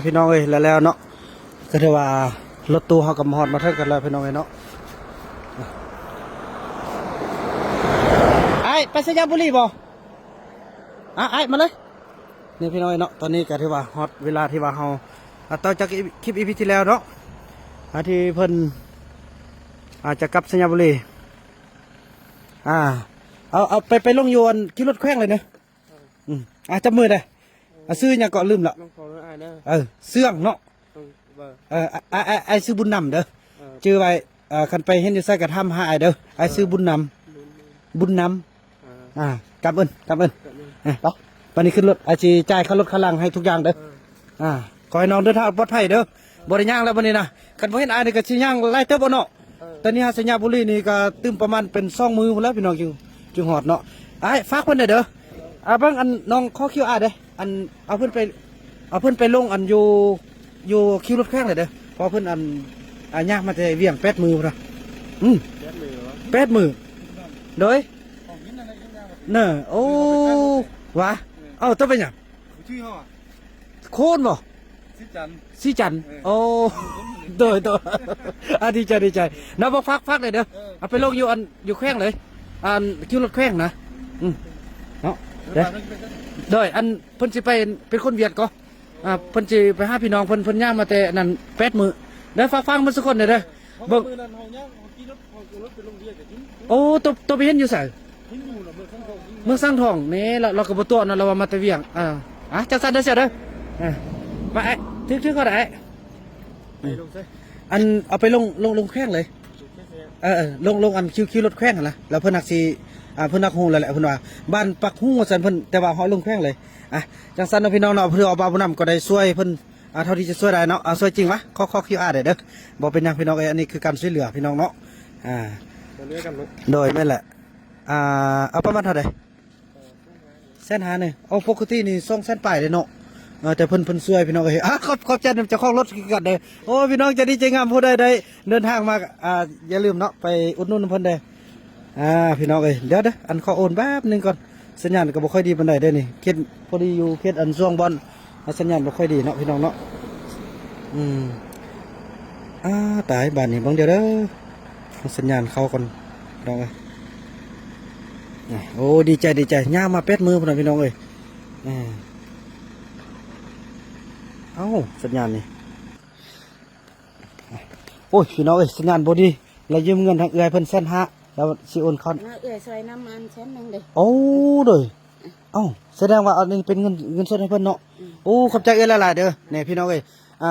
พี่น้องเอ้ยแล้วเนาะก็ถือว่ารถตู้เขากับมอดมาเท่ากันแล้วพี่น้องเอ้ยเนาะไอ้ไปสยามบุรีบ่ไอ้มาเลยนี่พี่น้องเอ้ยเนาะตอนนี้ก็ถือว่าฮอตเวลาที่ว่าเฮาต่อจากคลิปอีพีที่แล้วเนาะที่เพิ่นอาจจะกลับสยามบุรีเอาไปลงโยนขี่รถแขว้งเลยเนาะจับมือได้ซื้อยังเกาะลืมละเสื่องเนาะไอ้ซื้อบุญนำเด้อชื่อไว้คันไปเห็นอยู่ใส่กระทำหาไอ้เด้อไอ้ซื้อบุญนำกำเอิญไปวันนี้ขึ้นรถอาชีจ่ายค่ารถค่าลังให้ทุกอย่างเด้อขอให้น้องเดินทางปลอดภัยเด้อบริย่างแล้ววันนี้นะกันพอเห็นไอ้นี่ก็ชี้ย่างไล่เต้าบ่เนาะตอนนี้สัญญาบุรีนี่ก็ตึมประมาณเป็น2 มือหมดแล้วพี่น้องจึงหอดเนาะไอ้ฝากเพิ่นเด้อเบิ่งอันน้องข้อคิวเด้อันเอาเพิ่นไปลงอันอยู่คิวรถแข้งเลยเด้อพอเพิ่นอันยากมาแต่เวียง8 มือพุ่นน่ะ8 มือโดยเน้อโอ้วะต้องเป็นหยังชื่อเฮาโคนบ่สีจันโอ้โดยดีใจนะบอกฟักเลยเด้อเอาไปลงอยู่แข้งเลยคิวรถแข้งนะเนาะโดยเพิ่นสิไปเป็นคนเวียดก็เพิ่นสิไปหาพี่น้องเพิ่นย่างมาแต่นั่น8 มือเด้อฟังมันสักคนเด้อเบิ่งโอ้ตัวไปเห็นอยู่ไสเมืองสร้างทองนี่เราก็บ่ตัวนั่นเราว่ามาแต่เวียงจังซั่นเด้อเสียเด้อมาไอ้ทึกเขาได้เอาไปลงแข้งเลยลงคิวรถแข้งหั่นล่ะแล้วเพิ่นนักสิเพิ่นนักฮู้แล้วแหละเพิ่นว่าบ้านปักฮู้ซั่นเพิ่นแต่ว่าเฮาลงแข้งเลยจังซั่นเนาะพี่น้องเนาะเพื่อเอาบ่าวผู้นำก็ได้ช่วยเพิ่นเท่าที่จะช่วยได้เนาะช่วยจริงวะข้อคิวได้เด้อบ่เป็นหยังพี่น้องอันนี้คือการช่วยเหลือพี่น้องเนาะโดยแม่นแหละเอาประมาณเท่าใด150,000นี่ปกตินี่200,000ปลายเด้เนาะแต่เพิ่นช่วยพี่น้องเอ้ยขอบใจเจ้าของรถกันเด้อโอ้พี่น้องจะดีใจงามผู้ใดได้เดินทางมาอย่าลืมเนาะไปอุดหนุนเพิ่นเด้อพี่น้องเอ้ยเดี๋ยวอันขอโอนแป๊บนึงก่อนสัญญาณก็บ่ค่อยดีปานใดเด้อนี่เขตพอดีอยู่เขตช่วงบอลสัญญาณบ่ค่อยดีเนาะพี่น้องเนาะตายบ้านนี้เบิ่งเดี๋ยวเด้อสัญญาณเข้าก่อนพี่น้องเอ้ยโอ้ดีใจย่ามา8 มือพุ่นน่ะพี่น้องเอ้ยสัญญาณนี่โอ้ยพี่น้องเอ้ยสัญญาณบ่ดีแล้วยืมเงินทางเอื้อยเพิ่น150,000แล้วสิโอนคอนเอื้อยซอยน้ำมัน100,000เด้โอ้โดยแสดงว่าอันนี้เป็นเงินสดให้เพิ่นเนาะโอ้ขอบใจเอื้อยหลายๆเด้อนี่พี่น้องเอ้ย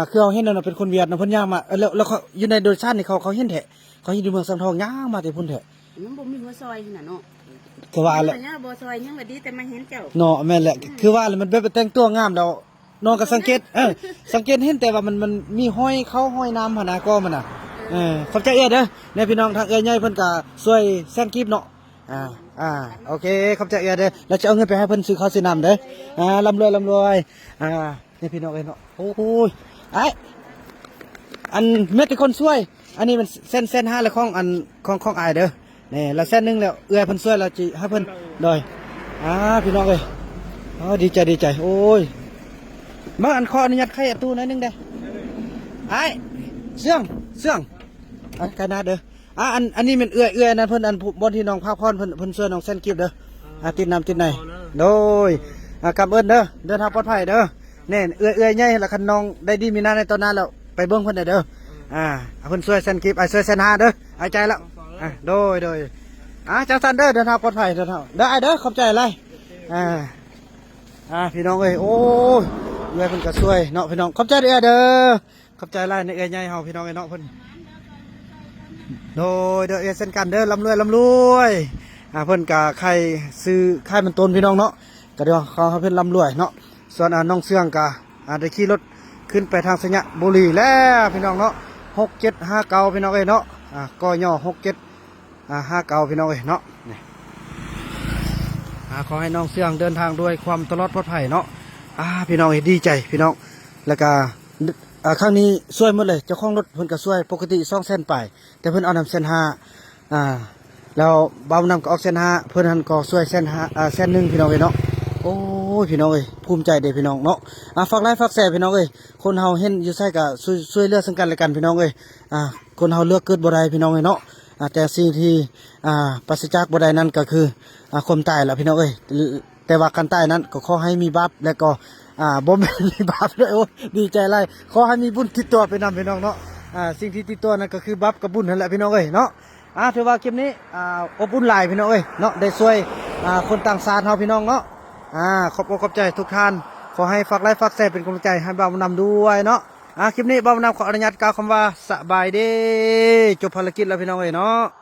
คือเฮาเห็นนั่นน่ะเป็นคนเวียดนะเพิ่นย่างมาแล้วเขาอยู่ในโดยสารนี่เขาเห็นแท้เขาเห็นอยู่เมืองสังทองย่างมาแต่พุ่นแท้มันบ่มีหัวซอยน่ะเนาะก็ว่าแหละบ่ซอยยังว่าดีแต่มาเห็นเจ้าเนาะแม่นแหละคือว่ามันแบบแต่งตัวงามแล้วน้องก็สังเกตสังเกตเห็นแต่ว่ามันมีห้อยน้ำหั่นน่ะก็มันน่ะขอบใจเอื้อยเด้อเนี่ยพี่น้องทางเอื้อยใหญ่เพิ่นก็ช่วยแซงคลิปเนาะโอเคขอบใจเอื้อยเด้อแล้วจะเอาเงินไปให้เพิ่นซื้อข้าวซื้อน้ำเด้อร่ำรวยเนี่ยพี่น้องเอ้ยเนาะโอ้ยอันเม็ดเป็นคนช่วยอันนี้มันเส้น5แล้วของอ้ายเด้อนี่แล้วเส้นนึงแล้วเอื้อยเพิ่นช่วยแล้วจิให้เพิ่นโดยพี่น้องเอ้ยดีใจโอ้ยมาอันขออนุญาตไขตู้หน่อยนึงเด้เสื่องกันนะเด้ออันนี้มันเอื้อยนั่นเพิ่นบนที่น้องภาคพรเพิ่นช่วยน้องเส้นคลิปเด้อติดน้ำติดในโดยกำเอิญเด้อเดินทางปลอดภัยเด้อเนี่ยเอื้อยใหญ่แล้วคันน้องได้ดีมีหน้าในตอนนั้นแล้วไปเบิ่งเพิ่นได้เด้อเพิ่นช่วยเส้นคลิปช่วยเส้นหาเด้อเอาใจแล้วโดยจังซั่นเด้อเดินทางปลอดภัยเด้อขอบใจหลายพี่น้องเอ้ยโอ้ยเอื้อยเพิ่นก็ช่วยเนาะพี่น้องขอบใจเด้อขอบใจหลายในเอื้อยใหญ่เฮาพี่น้องเอ้ยเนาะเพิ่นโดยเด้อเอื้อยเส้นกันเด้อร่ำรวยเพิ่นก็ใครซื้อใครมันต้นพี่น้องเนาะก็เดี๋ยวเขาเพิ่นร่ำรวยเนาะส่วนน้องเสื่องก็ได้ขี่รถขึ้นไปทางสยามบุรีแล้วพี่น้องเนาะ6759พี่น้องเอ้ยเนาะกย่อ6759พี่น้องเอ้ยเนาะขอให้น้องเสื่องเดินทางด้วยความตลอดปลอดภัยเนาะพี่น้องดีใจพี่น้องแล้วก็ครั้งนี้ช่วยหมดเลยเจ้าของรถเพิ่นก็ช่วยปกติ200,000ไปแต่เพิ่นเอานำ150,000แล้วบ่าวนำก็ออก150,000เพิ่นหันก็ช่วย150,000พี่น้องเนาะ โอ้ยพี่น้องเอ้ยภูมิใจเด้พี่น้องเนาะฝากไลค์ฝากแชร์พี่น้องเอ้ยคนเฮาเห็นอยู่ไสก็ช่วยเหลือซึ่งกันและกันพี่น้องเอ้ยคนเฮาเลือกเกิดบ่ได้พี่น้องเอ้ยเนาะแต่สิ่งที่ปราศจากบ่ได้นั้นก็คือความตายล่ะพี่น้องเอ้ยแต่ว่าการตายนั้นก็ขอให้มีบาปและก็บ่แม่นมีบาปด้วยโอ้ยดีใจหลายขอให้มีบุญติดตัวไปนำพี่น้องเนาะสิ่งที่ติดตัวนั้นก็คือบาปกับบุญนั่นแหละพี่น้องเอ้ยเนาะถือว่าคลิปนี้อบอุ่นหลายพี่น้องเอ้ยเนาะได้ช่วยคนต่างชาติเฮาพี่น้องเนาะขอบอกขอบใจทุกท่านขอให้ฝากไลค์ฝากแชร์เป็นกำลังใจให้บ่าวนำด้วยเนาะคลิปนี้บ่าวนำขออนุญาตกล่าวคำว่าสบายดีจบภารกิจแล้วพี่น้องเอ้ยเนาะ